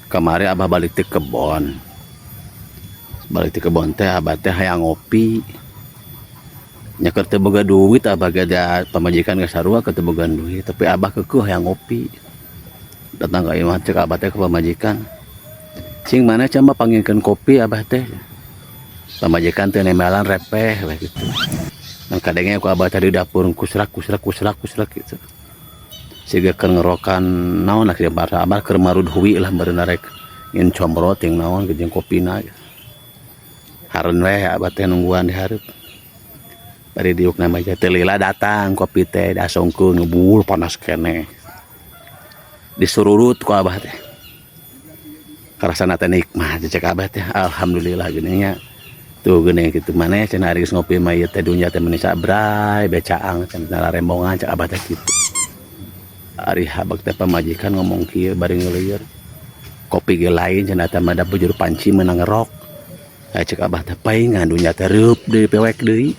Kemarin abah balik ke kebon. Balik ke kebon teh abah teh hayang ngopi. Nya keur teu boga duit abah gada pamajikan geus sarua keur teu boga duit, tapi abah keukeun hayang ngopi. Datang ka imah cek abah teh ke pamajikan. Cing mana cama panggilkeun kopi abah teh. Pamajikan teh nemelan repeh we gitu. Nang kadenge ku abah teh di dapur kusrak gitu. Siga keur ngerokan naon akhirnya bahasa abah keur marud huwi lah beureuna rek nyin comrot yang naon jeung kopina. Hareun we abah teh nungguan di hareup. Bari diukna meja teh lila datang kopi teh dasongkeun ngebul panas keneh. Disururut ku abah teh. Karasana teh nikmat cek abah teh alhamdulillah geuning nya. Tuh geuning kitu maneh cenah ari geus ngopi mah ieu teh dunya teh meuni sabrai becaang cenah rembongan cek abah teh kitu. Ari habak teh pamajikan ngomong kieu bari ngeulieur. Kopi ge lain cenah teh mada bujur panci meunang ngerok. Cek abah teh paingan dunya teh reup deui pewek deui.